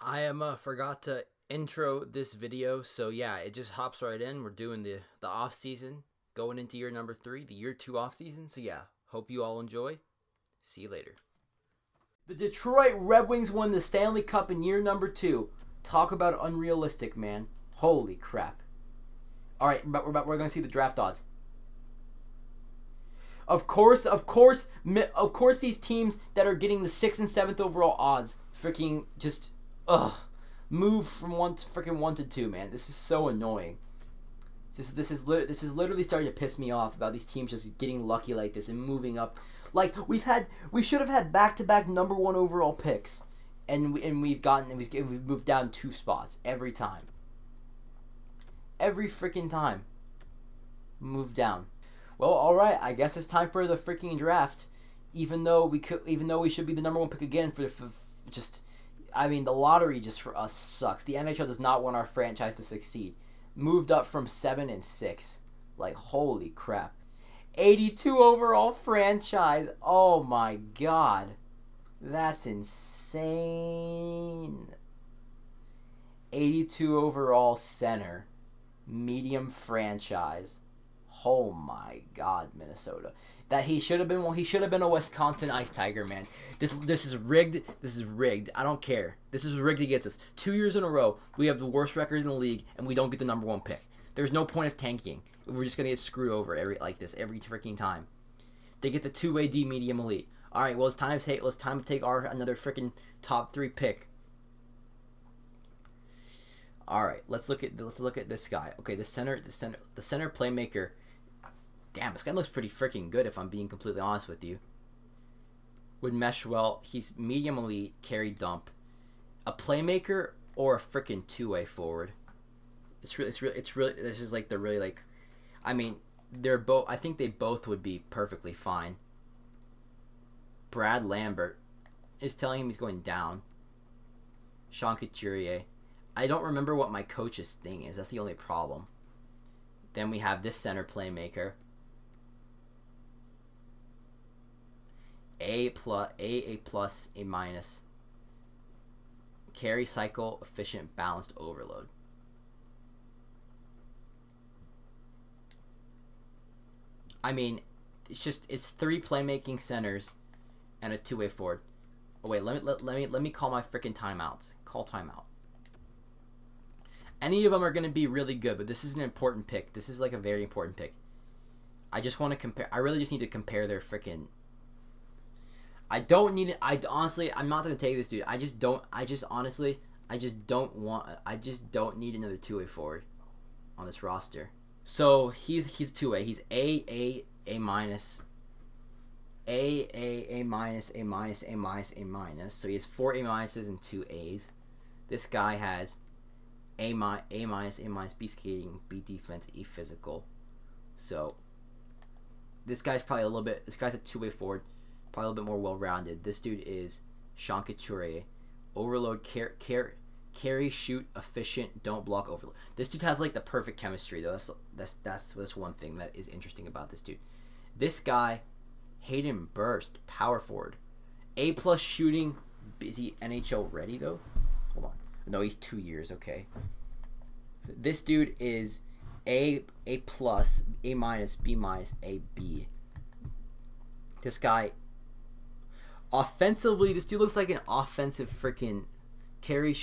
I forgot to intro this video, so yeah, it just hops right in. We're doing the off season, going into year number 3, the year 2 off season. So yeah, hope you all enjoy. See you later. The Detroit Red Wings won the Stanley Cup in year number 2. Talk about unrealistic, man. Holy crap. All right, we're going to see the draft odds. Of course, these teams that are getting the 6th and 7th overall odds freaking just move from 1 to 2, man. This is so annoying. This is literally starting to piss me off about these teams just getting lucky like this and moving up. Like we should have had back-to-back number 1 overall picks, and we've moved down 2 spots every time. Every freaking time, moved down. Well, all right. I guess it's time for the freaking draft. Even though we should be the number 1 pick again the lottery just for us sucks. The NHL does not want our franchise to succeed. Moved up from 7 and 6. Like, holy crap. 82 overall franchise. Oh my god. That's insane. 82 overall center. Medium franchise. Oh my god, Minnesota. That he should have been a Wisconsin Ice Tiger, man. This is rigged. This is rigged. I don't care. This is rigged against us. 2 years in a row, we have the worst record in the league, and we don't get the number 1 pick. There's no point of tanking. We're just gonna get screwed over every freaking time. They get the 2-way D medium elite. All right, well it's time to take our another freaking top 3 pick. All right, let's look at this guy. Okay, the center playmaker. Damn, this guy looks pretty freaking good if I'm being completely honest with you. Would mesh well. He's medium elite, carry dump. A playmaker or a freaking 2-way forward. It's really this is like the really like I mean, they're both I think they both would be perfectly fine. Brad Lambert is telling him he's going down. Sean Couturier. I don't remember what my coach's thing is. That's the only problem. Then we have this center playmaker. A+, A minus. Carry cycle, efficient, balanced, overload. I mean, it's 3 playmaking centers and a 2-way forward. Oh wait, let me call my freaking timeouts. Call timeout. Any of them are going to be really good, but this is an important pick. This is like a very important pick. I just want to compare. I really just need to compare their freaking. I don't need it. Honestly, I'm not going to take this dude. I just don't need another 2-way forward on this roster. So he's 2-way. He's A minus. A minus. So he has 4 A minuses and 2 A's. This guy has A minus, B skating, B defense, E physical. So this guy's probably this guy's a 2-way forward, probably a little bit more well-rounded. This dude is Sean Couturier. Overload, carry, shoot, efficient, don't block, overload. This dude has like the perfect chemistry though. That's one thing that is interesting about this dude. This guy, Hayden Burst, power forward. A+ shooting. Is he NHL ready though? Hold on. No, he's 2 years. Okay. This dude is A+, A minus, B minus, A B. This guy, offensively, this dude looks like an offensive freaking carry,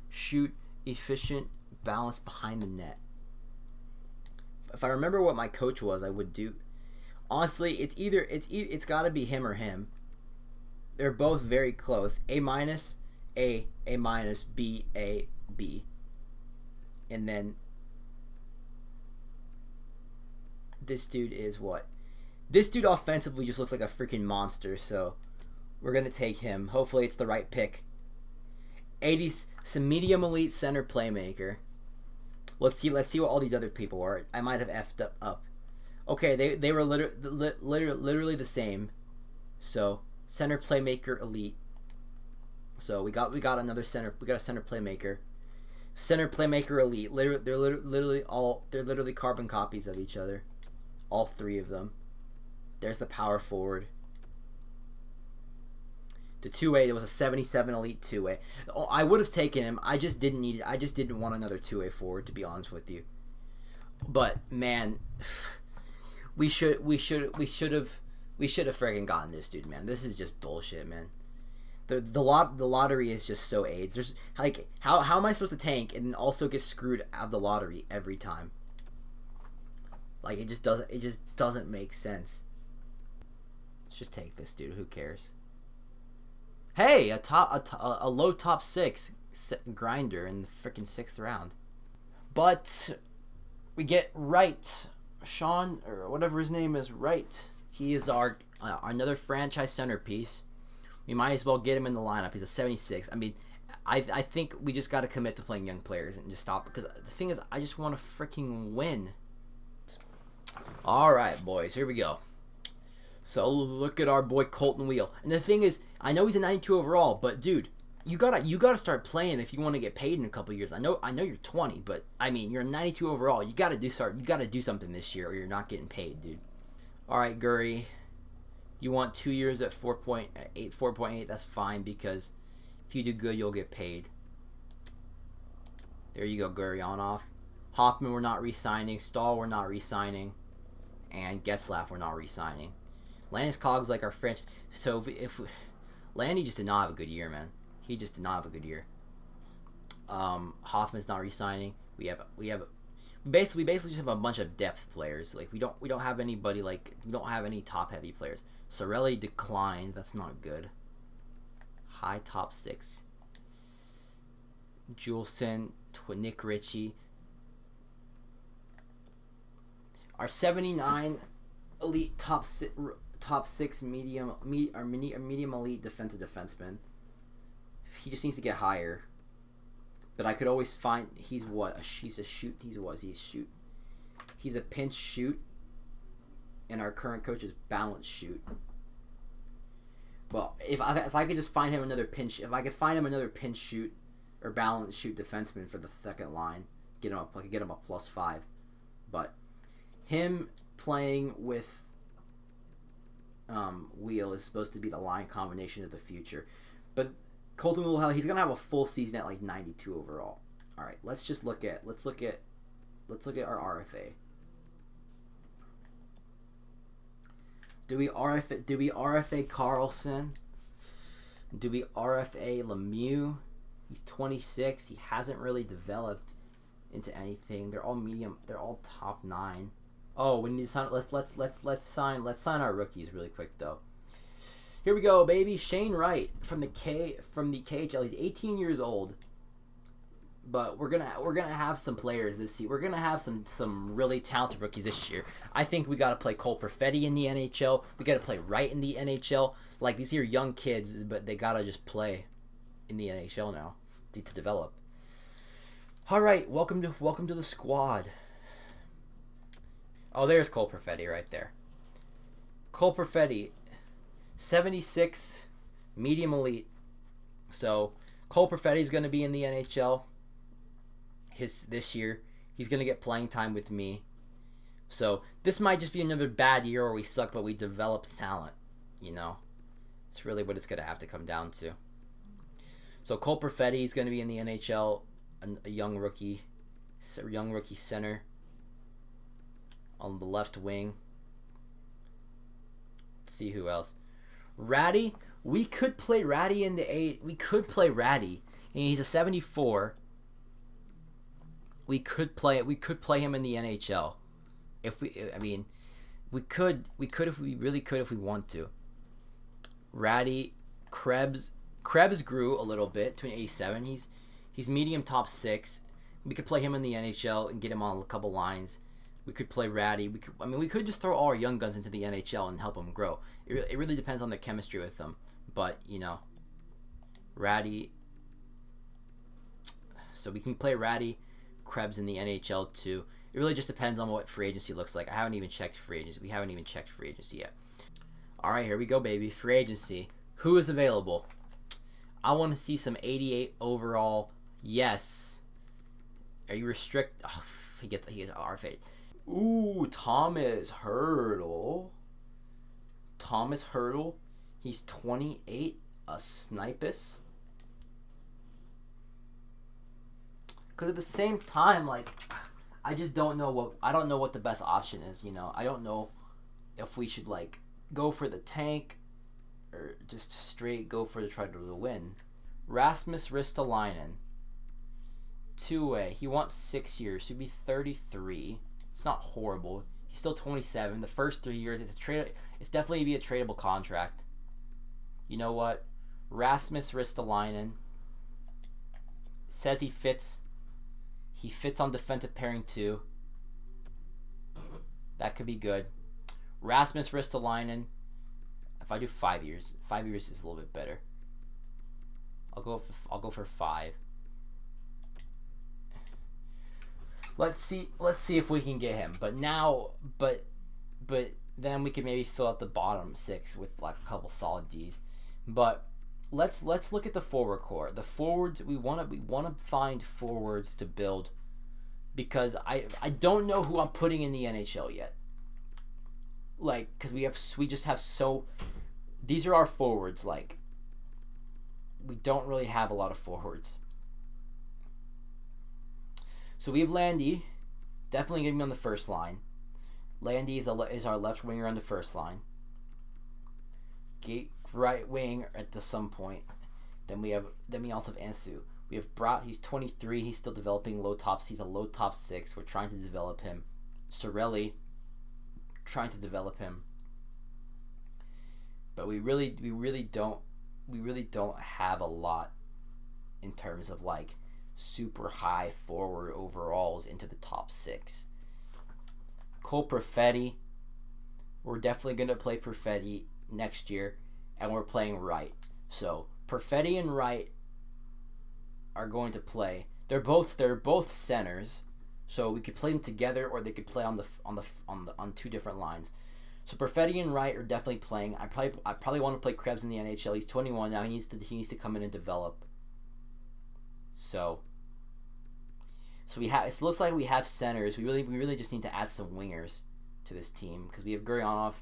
shoot, efficient, balanced behind the net. If I remember what my coach was, I would do. Honestly, it's got to be him or him. They're both very close. A minus, A minus, B, A, B. And then this dude is what? This dude offensively just looks like a freaking monster, so we're going to take him. Hopefully it's the right pick. 80s, some medium elite center playmaker. Let's see what all these other people are. I might have effed up. Okay, they were literally the same. So, center playmaker elite. So we got another center. We got a center playmaker. Center playmaker elite. They're literally carbon copies of each other. All 3 of them. There's the power forward. The 2A, there was a 77 elite 2A. Oh, I would have taken him. I just didn't need it. I just didn't want another 2A forward, to be honest with you. But man, we should have friggin' gotten this dude, man. This is just bullshit, man. The lottery is just so AIDS. There's like how am I supposed to tank and also get screwed out of the lottery every time? Like it just doesn't make sense. Let's just take this dude. Who cares? Hey, a low top 6 grinder in the freaking 6th round. But we get Wright, Sean or whatever his name is, Wright. He is our another franchise centerpiece. We might as well get him in the lineup. He's a 76. I mean, I think we just got to commit to playing young players and just stop. Because the thing is, I just want to freaking win. All right, boys. Here we go. So look at our boy Colton Wheel. And the thing is, I know he's a 92 overall, but dude, you gotta start playing if you want to get paid in a couple years. I know you're 20, but I mean you're a 92 overall. You gotta do something this year, or you're not getting paid, dude. All right, Gurry, you want 2 years at 4.8? That's fine, because if you do good, you'll get paid. There you go, Gurry, on off. Hoffman, we're not re-signing. Stahl, we're not re-signing, and Getzlaff, we're not re-signing. Landis Cogs like our French. So if Landy just did not have a good year, man. He just did not have a good year. Hoffman's not re-signing. We basically just have a bunch of depth players. Like we don't have anybody, like we don't have any top heavy players. Sorelli declined. That's not good. High top 6. Juleson, Nick Ritchie. Our 79 elite top 6 medium elite defensive defenseman. He just needs to get higher. But I could always find he's a shoot. He's a pinch shoot. And our current coach is balance shoot. Well, if I could just find him another pinch, if I could find him another pinch shoot or balance shoot defenseman for the second line, I could get him a +5. But him playing with Wheel is supposed to be the line combination of the future. But Colton Wheel, he's gonna have a full season at like 92 overall. All right, let's look at our RFA. Do we RFA Carlson? Do we RFA Lemieux? He's 26. He hasn't really developed into anything. They're all medium. They're all top 9. Oh, we need to sign. Let's sign our rookies really quick though. Here we go, baby. Shane Wright from the KHL. He's 18 years old. But we're gonna have some players this year. We're gonna have some really talented rookies this year. I think we gotta play Cole Perfetti in the NHL. We gotta play Wright in the NHL. Like these here young kids, but they gotta just play in the NHL now to develop. All right, welcome to the squad. Oh, there's Cole Perfetti right there. Cole Perfetti, 76, medium elite. So Cole Perfetti is going to be in the NHL this year. He's going to get playing time with me. So this might just be another bad year where we suck, but we develop talent. You know, it's really what it's going to have to come down to. So Cole Perfetti is going to be in the NHL, a young rookie center on the left wing. Let's see who else. Ratty, we could play Ratty in the 8. We could play Ratty, and he's a 74. We could play him in the NHL. We could if we really could if we want to. Ratty, Krebs grew a little bit to an 87. He's medium top 6. We could play him in the NHL and get him on a couple lines. We could play Ratty. We could just throw all our young guns into the NHL and help them grow. It really depends on the chemistry with them. But, you know, Ratty. So we can play Ratty, Krebs in the NHL too. It really just depends on what free agency looks like. I haven't even checked free agency. We haven't even checked free agency yet. All right, here we go, baby. Free agency. Who is available? I want to see some 88 overall. Yes. Are you restrict? Oh, he gets RFA. Ooh, Thomas HERTL. He's 28. a Snipus. Because at the same time, like, I just don't know what the best option is, you know. I don't know if we should, like, go for the tank or just straight go for the try to win. Rasmus Ristolainen, 2A. He wants 6 years. He'd be 33. It's not horrible. He's still 27. The first 3 years, it's definitely be a tradable contract. You know what? Rasmus Ristolainen says he fits. He fits on defensive pairing too. That could be good. Rasmus Ristolainen. If I do 5 years, 5 years is a little bit better. I'll go for 5. Let's see if we can get him. But then we can maybe fill out the bottom 6 with like a couple solid Ds. But let's look at the forward core. The forwards, we want to find forwards to build, because I don't know who I'm putting in the NHL yet. Like, because we just have so, these are our forwards. Like, we don't really have a lot of forwards. So we have Landy, definitely going to be on the first line. Landy is our left winger on the first line. Right wing at some point. Then we also have Ansu. We have Brat. He's 23. He's still developing low tops. He's a low top 6. We're trying to develop him. Sorelli, trying to develop him. But we really don't have a lot in terms of like super high forward overalls into the top 6. Cole Perfetti. We're definitely going to play Perfetti next year, and we're playing right. So Perfetti and Wright are going to play. They're both centers, so we could play them together, or they could play on 2 different lines. So Perfetti and Wright are definitely playing. I probably want to play Krebs in the NHL. He's 21 now. He needs to come in and develop. So it looks like we have centers. We really just need to add some wingers to this team, because we have Gurionov,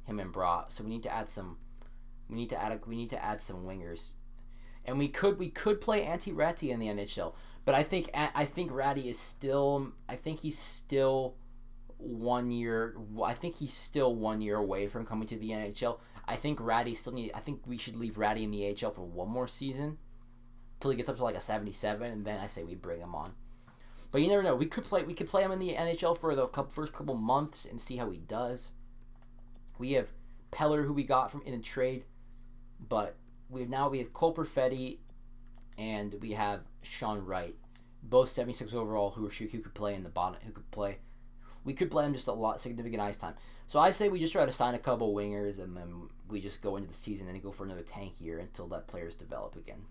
him and Brat. So we need to add some wingers. And we could play Antti Ratti in the NHL, but I think Ratti is still, he's still 1 year. I think he's still 1 year away from coming to the NHL. I think we should leave Ratti in the AHL for one more season, till he gets up to like a 77, and then I say we bring him on. But you never know. We could play him in the NHL for the first couple months and see how he does. We have Peller, who we got in a trade, but we have Cole Perfetti, and we have Sean Wright, both 76 overall, who could play in the bottom. We could play him just a lot significant ice time. So I say we just try to sign a couple wingers, and then we just go into the season and go for another tank year until that players develop again.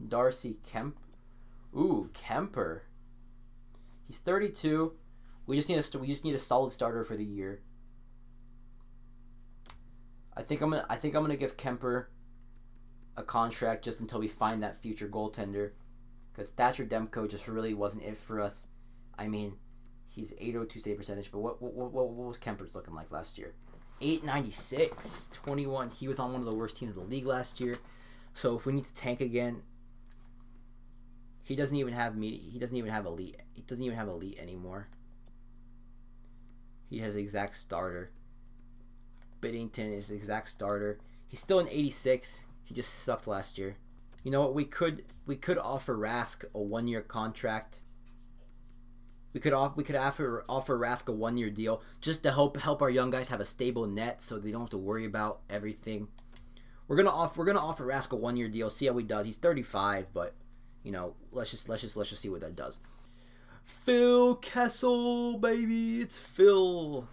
Darcy Kuemper. He's 32. We just need a solid starter for the year. I think I'm gonna give Kuemper a contract just until we find that future goaltender, because Thatcher Demko just really wasn't it for us. I mean, he's 802 save percentage, but what was Kemper's looking like last year? 896, 21. He was on one of the worst teams in the league last year. So if we need to tank again, he doesn't even have elite. He doesn't even have elite anymore. He has exact starter. Binnington is exact starter. He's still an 86. He just sucked last year. You know what? We could offer Rask a 1 year contract. We could offer Rask a 1 year deal just to help our young guys have a stable net, so they don't have to worry about everything. We're gonna offer Rask a 1 year deal. See how he does. He's 35, but you know, let's just see what that does. Phil Kessel, baby, it's Phil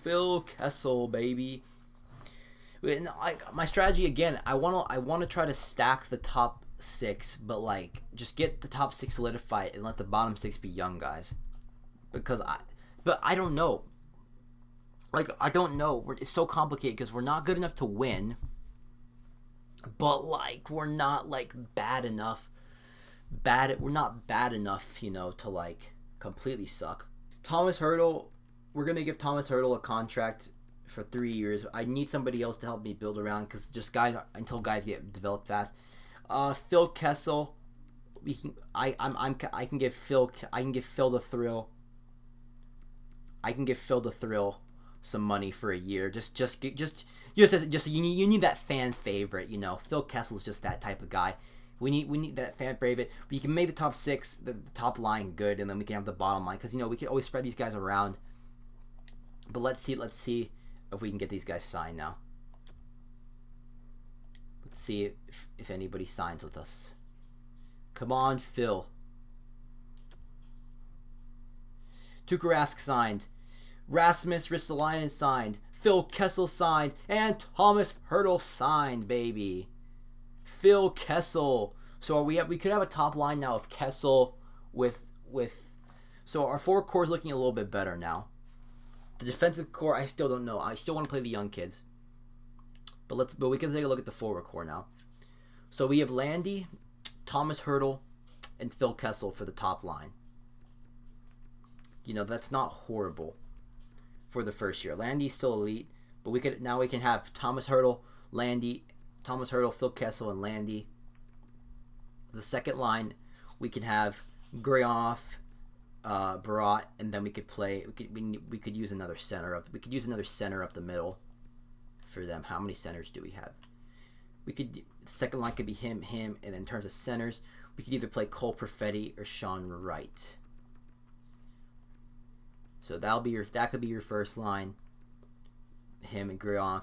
Kessel, baby. And my strategy again, I want to try to stack the top 6, but like just get the top 6 solidified and let the bottom 6 be young guys. But I don't know. Like, I don't know. It's so complicated because we're not good enough to win, but like we're not like bad enough. We're not bad enough, you know, to like completely suck. Thomas HERTL, we're gonna give Thomas HERTL a contract for 3 years. I need somebody else to help me build around because just guys until guys get developed fast. Phil Kessel, I can give Phil the Thrill. I can give Phil the Thrill some money for a year. Just you need that fan favorite, you know. Phil Kessel's just that type of guy. We need that fan favorite. But you can make the top 6, the top line good, and then we can have the bottom line because, you know, we can always spread these guys around. But let's see if we can get these guys signed now. Let's see if anybody signs with us. Come on, Phil. Tuukka Rask signed. Rasmus Ristolainen signed. Phil Kessel signed. And Thomas HERTL signed, baby. Phil Kessel. So we could have a top line now of Kessel with so our forward core is looking a little bit better now. The defensive core, I still don't know. I still want to play the young kids. But we can take a look at the forward core now. So we have Landy, Thomas HERTL, and Phil Kessel for the top line. You know, that's not horrible for the first year. Landy's still elite, but we can have Thomas HERTL, Phil Kessel, and Landy. The second line, we can have Gryoff, Barat, and then we could use another center up. We could use another center up the middle for them. How many centers do we have? The second line could be him, and then in terms of centers, we could either play Cole Perfetti or Sean Wright. So that could be your first line. Him and Gryoff.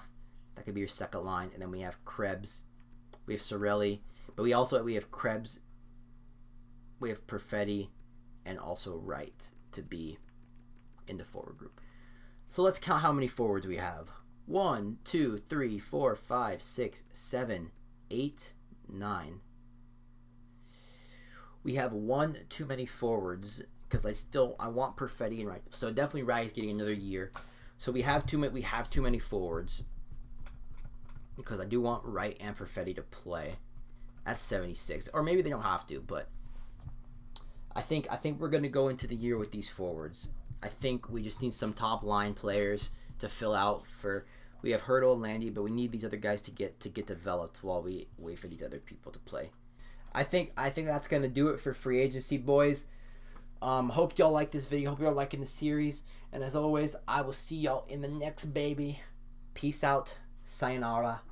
That could be your second line, and then we have Krebs, we have Cirelli, but we have Krebs, we have Perfetti, and also Wright to be in the forward group. So let's count how many forwards we have. 1, 2, 3, 4, 5, 6, 7, 8, 9. We have one too many forwards because I want Perfetti and Wright. So definitely Wright's getting another year. So we have too many forwards because I do want Wright and Perfetti to play at 76, or maybe they don't have to, but I think we're going to go into the year with these forwards. I think we just need some top line players to fill out for. We have HERTL and Landy, but we need these other guys to get developed while we wait for these other people to play. I think that's going to do it for free agency, boys. Hope y'all like this video. Hope y'all liking the series. And as always, I will see y'all in the next baby. Peace out. Sayonara.